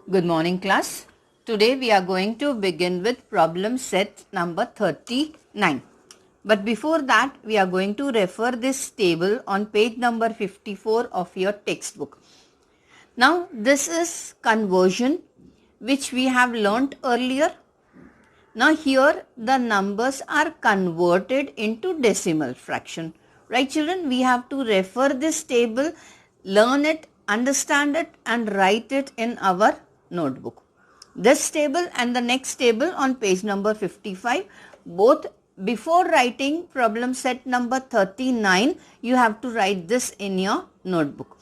Good morning, class. Today we are going to begin with problem set number 39. But before that, we are going to refer this table on page number 54 of your textbook. Now, this is conversion which we have learnt earlier. Now, here the numbers are converted into decimal fraction. Right, children? We have to refer this table, learn it, understand it, and write it in our notebook. This table and the next table on page number 55, both before writing problem set number 39, you have to write this in your notebook.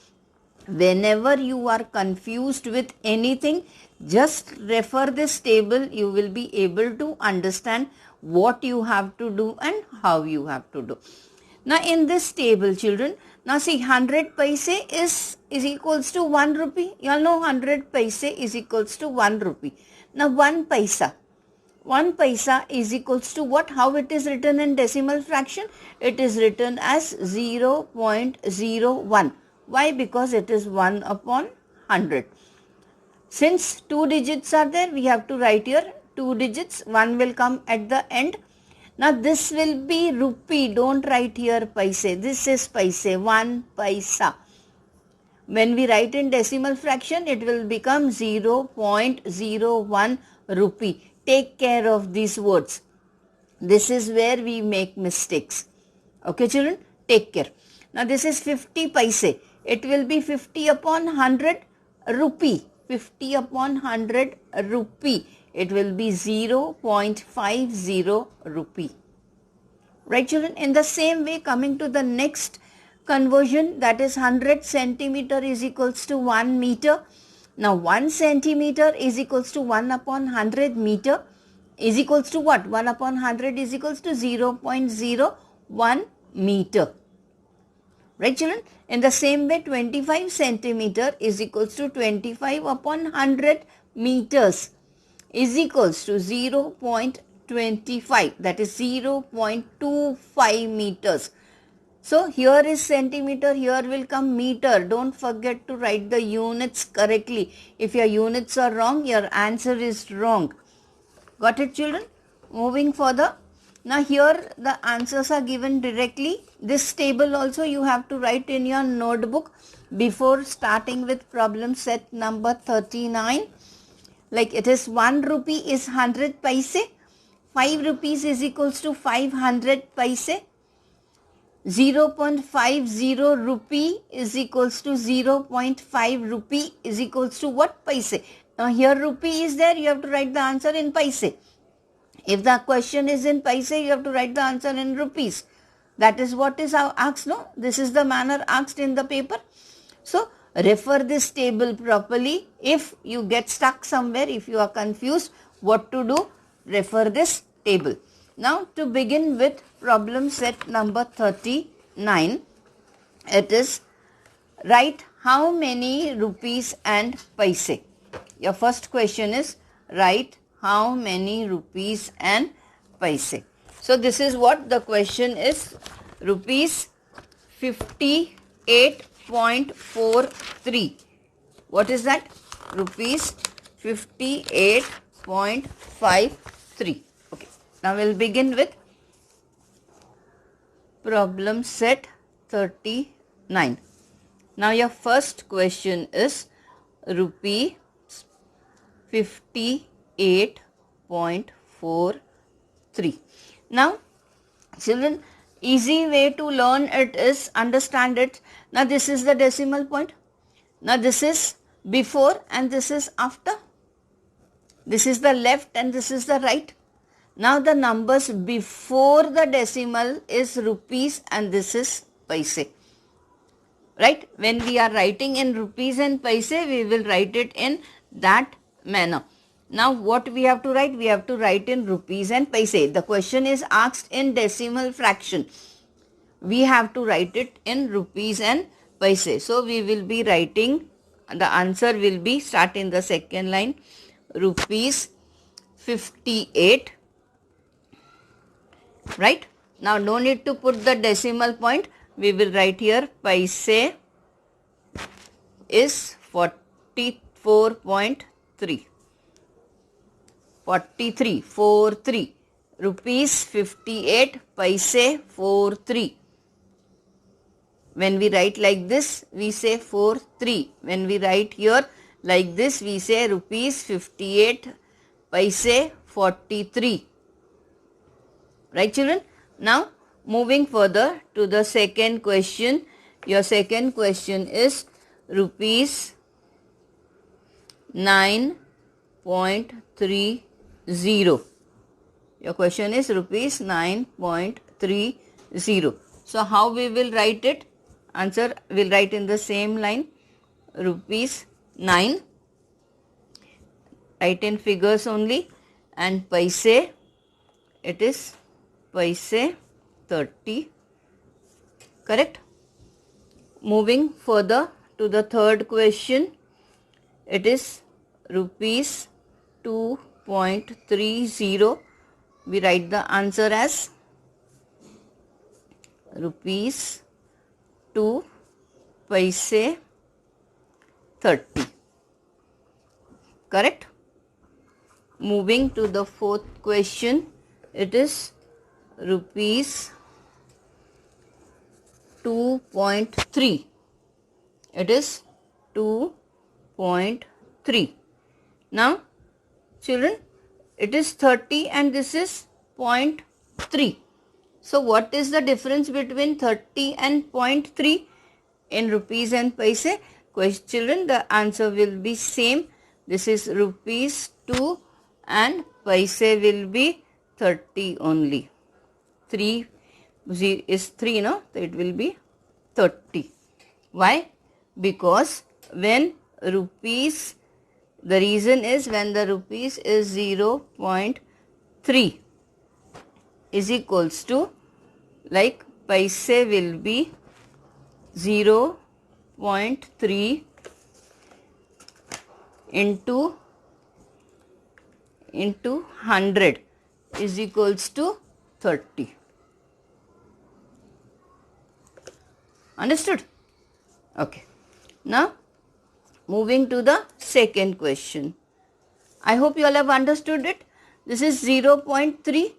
Whenever you are confused with anything, just refer this table. You will be able to understand what you have to do and how you have to do. Now in this table, children, now see 100 paise is equals to 1 rupee. You all know 100 paise is equals to 1 rupee. Now 1 paisa is equals to what? How it is written in decimal fraction? It is written as 0.01. Why? Because it is 1 upon 100. Since 2 digits are there, we have to write here 2 digits. 1 will come at the end. Now this will be rupee. Don't write here paise. This is paise. 1 paisa. When we write in decimal fraction, it will become 0.01 rupee. Take care of these words. This is where we make mistakes. Okay, children? Take care. Now this is 50 paise. It will be 50 upon 100 rupee. 50 upon 100 rupee. It will be 0.50 rupee. Right, children? In the same way, coming to the next conversion, that is 100 centimeter is equals to 1 meter. Now 1 centimeter is equals to 1 upon 100 meter is equals to what? 1 upon 100 is equals to 0.01 meter. Right, children? In the same way, 25 centimeter is equals to 25 upon 100 meters is equals to 0.25, that is 0.25 meters. So here is centimeter, here will come meter. Don't forget to write the units correctly. If your units are wrong, your answer is wrong. Got it, children? Moving further. Now here the answers are given directly. This table also you have to write in your notebook before starting with problem set number 39. Like it is 1 rupee is 100 paise. 5 rupees is equals to 500 paise. 0.50 rupee is equals to 0.5 rupee is equals to what? Paise. Now here rupee is there, you have to write the answer in paise. If the question is in paise, you have to write the answer in rupees. That is what is asked, no? This is the manner asked in the paper. So refer this table properly. If you get stuck somewhere, if you are confused what to do, refer this table. Now to begin with problem set number 39, it is write how many rupees and paise. Your first question is write how many rupees and paise. So this is what the question is. Rupees 58.43. What is that? Rupees 58.53. Okay. Now we'll begin with problem set 39. Now your first question is rupee 58.43. Now children, easy way to learn it is understand it. Now this is the decimal point. Now this is before and this is after. This is the left and this is the right. Now the numbers before the decimal is rupees and this is paise. Right? When we are writing in rupees and paise, we will write it in that manner. Now what we have to write? We have to write in rupees and paise. The question is asked in decimal fraction. We have to write it in rupees and paise. So we will be writing, the answer will be, start in the second line, rupees 58. Right? Now no need to put the decimal point. We will write here paise is 44.3 3. 43, 4 3. Rupees 58 paise 4 3. When we write like this, we say 4 3. When we write here like this, we say rupees 58 paise 43. Right, children? Now, moving further to the second question. Your second question is rupees 9.30. Your question is rupees 9.30. So, how we will write it? Answer will write in the same line. Rupees 9. Write in figures only. And paise, it is paise 30. Correct? Moving further to the third question. It is rupees 2.30. We write the answer as rupees 2 paise 30. Correct? Moving to the fourth question. It is rupees 2.3. It is 2.3. Now, children, it is 30 and this is 0.3. So, what is the difference between 30 and 0.3 in rupees and paise? Children, the answer will be same. This is rupees 2 and paise will be 30 only. 3 is 3, no? So, it will be 30. Why? Because when rupees, the reason is when the rupees is 0.3 is equals to, like paise will be 0.3 into 100 is equals to 30. Understood? Okay. Now, moving to the second question. I hope you all have understood it. This is 0.3,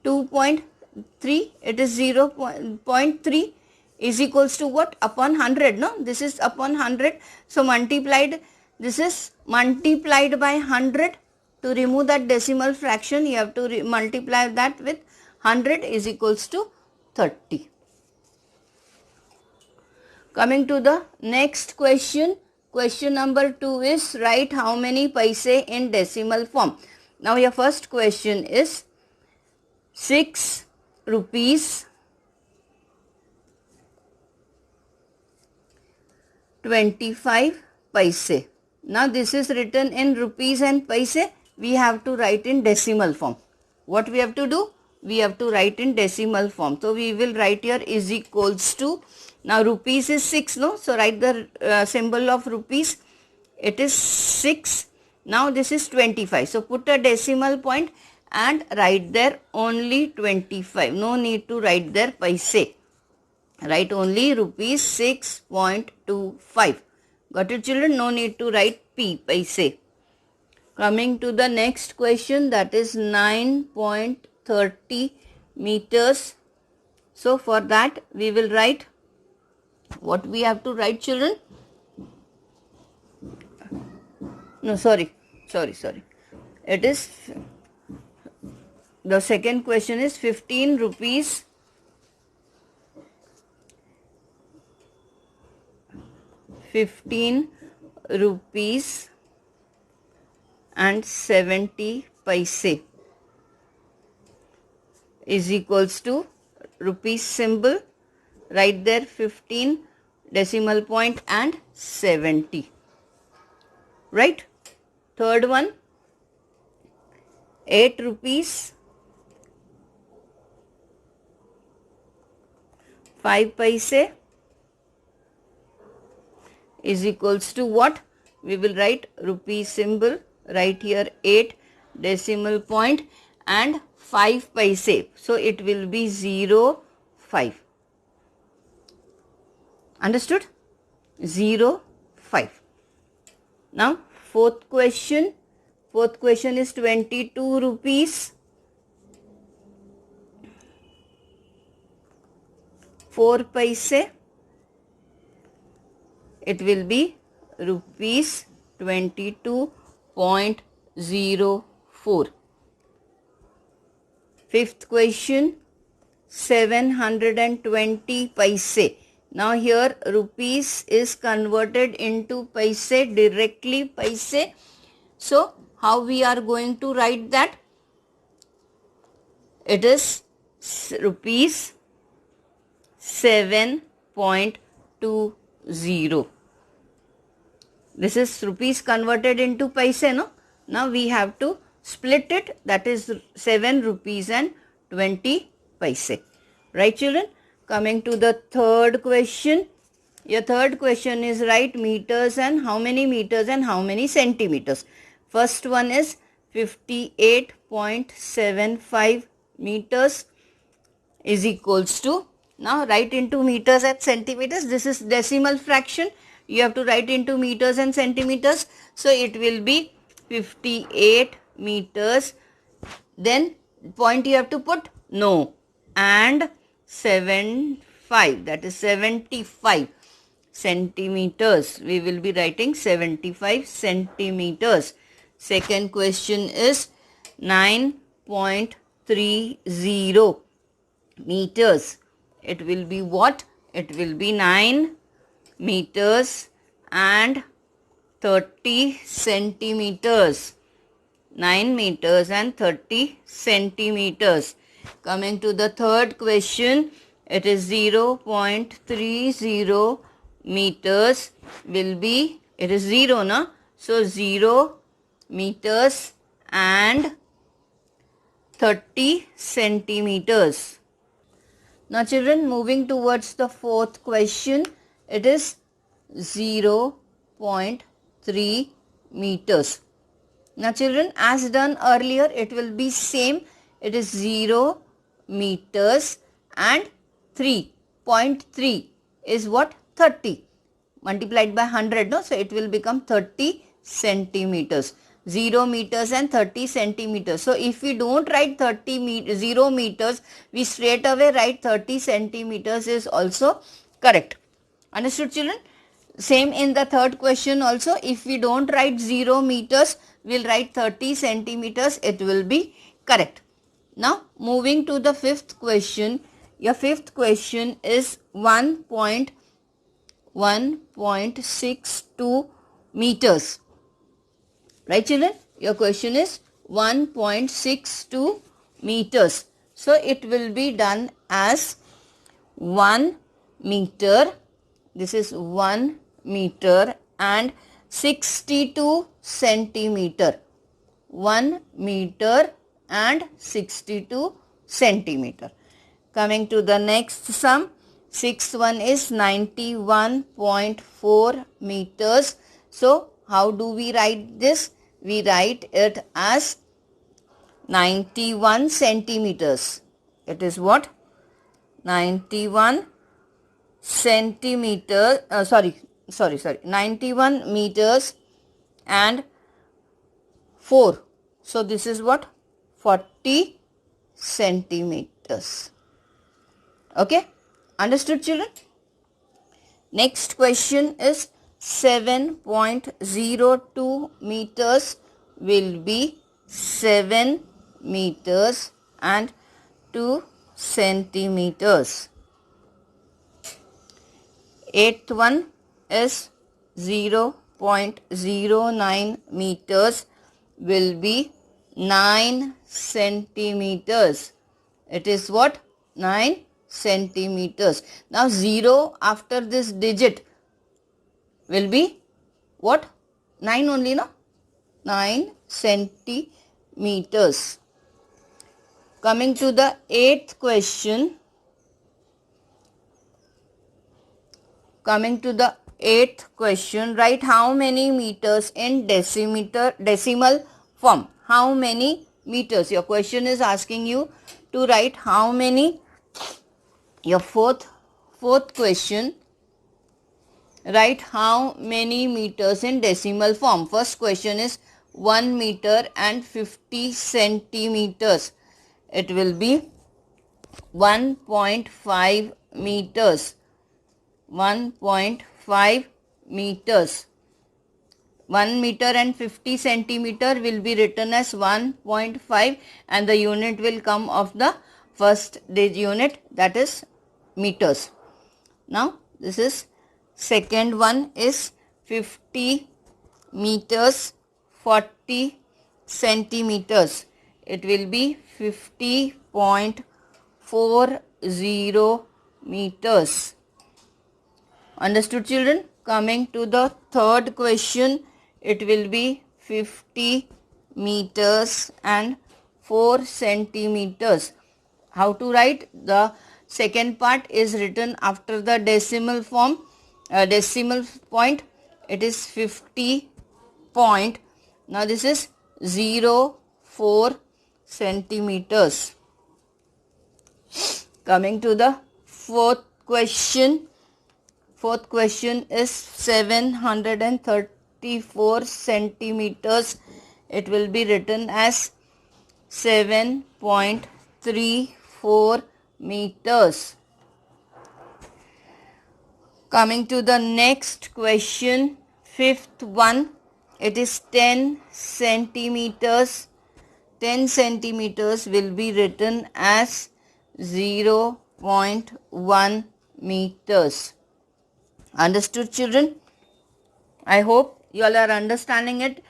2.3, it is 0.3 is equals to what? Upon 100, no? This is upon 100. So, multiplied, this is multiplied by 100. To remove that decimal fraction, you have to multiply that with 100 is equals to 30. Coming to the next question. Question number 2 is write how many paise in decimal form. Now, your first question is 6 rupees 25 paise. Now, this is written in rupees and paise. We have to write in decimal form. What we have to do? We have to write in decimal form. So, we will write here is equals to, now rupees is 6, no? So, write the symbol of rupees. It is 6. Now, this is 25. So, put a decimal point and write there only 25. No need to write there paise. Write only rupees 6.25. Got it, children? No need to write P, paise. Coming to the next question, that is 9.30 meters. So, for that we will write, what we have to write, children? No, sorry. It is, the second question is 15 rupees 15 rupees and 70 paise is equals to rupees symbol, write there 15 decimal point and 70. Right? Third one, 8 rupees 5 paise is equals to what? We will write rupee symbol, write here 8 decimal point and 5 paise. So, it will be 0.5. Understood? 0.5. Now, fourth question. Fourth question is 22 rupees 4 paise. It will be rupees 22.04. Fifth question, 720 paise. Now here rupees is converted into paise, directly paise. So how we are going to write that? It is rupees 7.20. This is rupees converted into paise, no? Now we have to split it, that is 7 rupees and 20 paise. Right, children? Coming to the third question. Your third question is write meters and how many meters and how many centimeters. First one is 58.75 meters is equals to, now write into meters and centimeters. This is decimal fraction. You have to write into meters and centimeters. So it will be 58 meters. Then point you have to put no. And 75, that is 75 centimeters. We will be writing 75 centimeters. Second question is 9.30 meters. It will be what? It will be 9 meters and 30 centimeters. 9 meters and 30 centimeters. Coming to the third question, it is 0.30 meters will be, it is 0, na? So 0 meters and 30 centimeters. Now children, moving towards the fourth question, it is 0.3 meters. Now children, as done earlier, it will be same. It is 0 meters and 3.3 is what? 30 multiplied by 100, no? So it will become 30 centimeters. 0 meters and 30 centimeters. So if we don't write 0 meters, we straight away write 30 centimeters is also correct. Understood, children? Same in the third question also. If we don't write 0 meters, we'll write 30 centimeters. It will be correct. Now moving to the fifth question. Your fifth question is 1.62 meters. Right, children? Your question is 1.62 meters. So it will be done as 1 meter. This is 1 meter and 62 centimeter. 1 meter and 62 centimeter. Coming to the next sum. Sixth one is 91.4 meters. So how do we write this? We write it as 91 centimeters. It is what? 91 centimeters. 91 meters and 4. So this is what? 40 centimeters. Okay? Understood, children? Next question is 7.02 meters will be 7 meters and 2 centimeters. Eighth one is 0.09 meters will be 9 centimeters. It is what? 9 centimeters. Now 0 after this digit will be what? 9 only, no? 9 centimeters. Coming to the eighth question. Write how many meters in decimal form. How many meters? Your question is asking you to write how many. Your fourth question Write how many meters in decimal form. First question is 1 meter and 50 centimeters. It will be 1.5 meters. 1.5 meters. 1 meter and 50 centimeter will be written as 1.5 and the unit will come of the first unit, that is meters. Now this is second one is 50 meters 40 centimeters. It will be 50.40 meters. Understood, children? Coming to the third question, it will be 50 meters and 4 centimeters. How to write? The second part is written after the decimal form, decimal point. It is 50 point. Now this is 0.4 centimeters. Coming to the fourth question. Fourth question is 734 centimeters. It will be written as 7.34 meters. Coming to the next question, fifth one, it is 10 centimeters. 10 centimeters will be written as 0.1 meters. Understood, children? I hope you all are understanding it.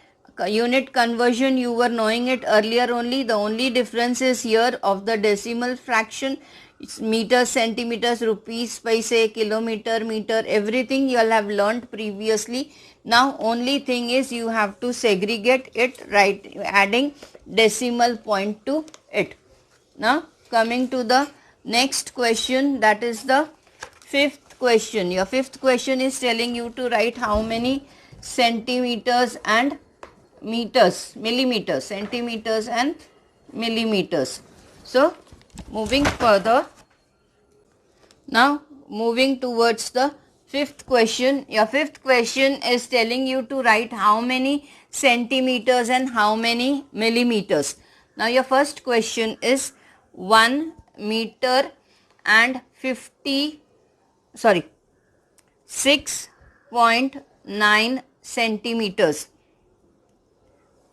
Unit conversion, you were knowing it earlier only. The only difference is here of the decimal fraction. It's meters, centimeters, rupees, paise, kilometer, meter, everything you all have learnt previously. Now only thing is you have to segregate it, right, adding decimal point to it. Now coming to the next question, that is the fifth question. Your fifth question is telling you to write how many centimeters and meters, millimeters, centimeters and millimeters. So moving further, now moving towards the fifth question. Your fifth question is telling you to write how many centimeters and how many millimeters. Now your first question is 1 meter and 6.9 centimeters.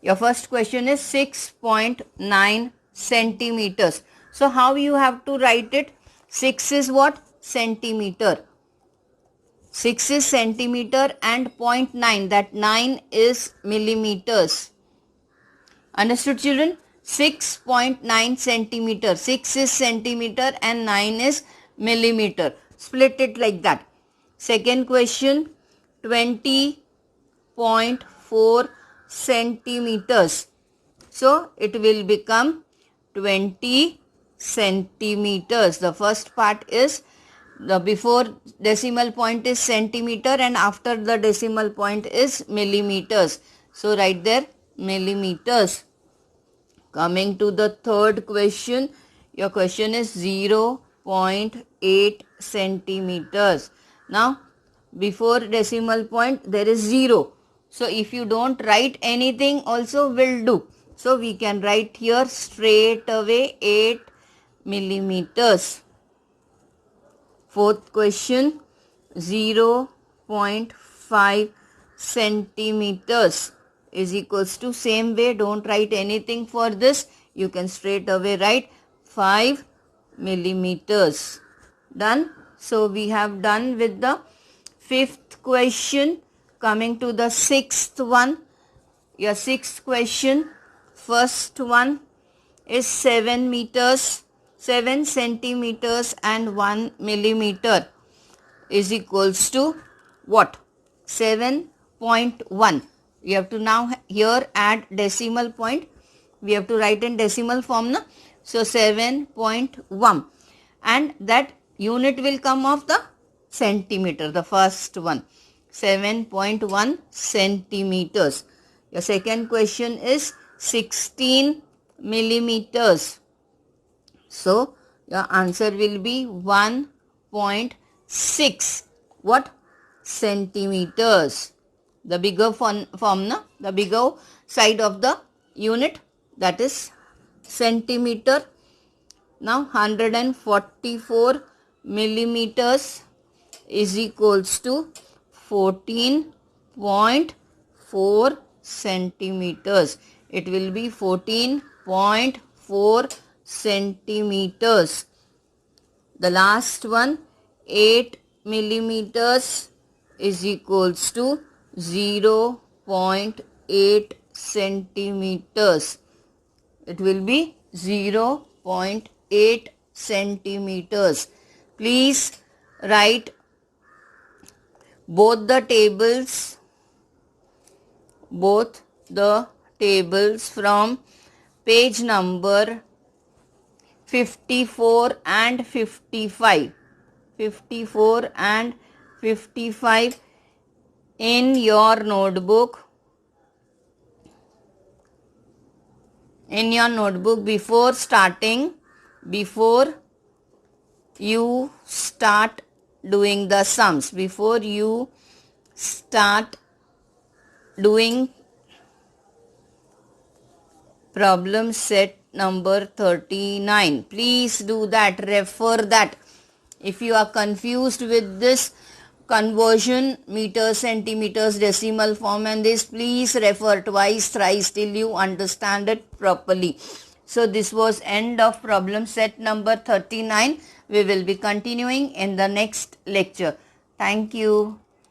Your first question is 6.9 centimeters. So how you have to write it? 6 is what? Centimeter. 6 is centimeter and 0.9, that 9 is millimeters. Understood, children? 6.9 centimeter. 6 is centimeter and 9 is millimeter. Split it like that. Second question, 20.4 centimeters. So it will become 20 centimeters. The first part is the before decimal point is centimeter and after the decimal point is millimeters. So write there millimeters. Coming to the third question, your question is 0.8 centimeters. Now before decimal point there is 0. So if you don't write anything also will do. So we can write here straight away 8 millimeters. Fourth question, 0.5 centimeters is equals to, same way, don't write anything for this. You can straight away write 5 millimeters. Done. So we have done with the fifth question. Coming to the sixth one. Your sixth question, first one is 7 meters, 7 centimeters and 1 millimeter is equals to what? 7.1. We have to now here add decimal point. We have to write in decimal form, na? So 7.1 and that unit will come of the centimeter, the first one. 7.1 centimeters. Your second question is 16 millimeters. So your answer will be 1.6. What? centimeters. The bigger form, the bigger side of the unit, that is centimeter. Now 144 millimeters is equals to 14.4 centimeters. It will be 14.4 centimeters. The last one, 8 millimeters is equals to 0.8 centimeters. It will be 0.8 centimeters. Please write both the tables from page number 54 and 55. 54 and 55 in your notebook. Before you start doing the sums, before you start doing problem set number 39. Please do that, refer that. If you are confused with this conversion, meters, centimeters, decimal form and this, please refer twice, thrice till you understand it properly. So this was end of problem set number 39. We will be continuing in the next lecture. Thank you.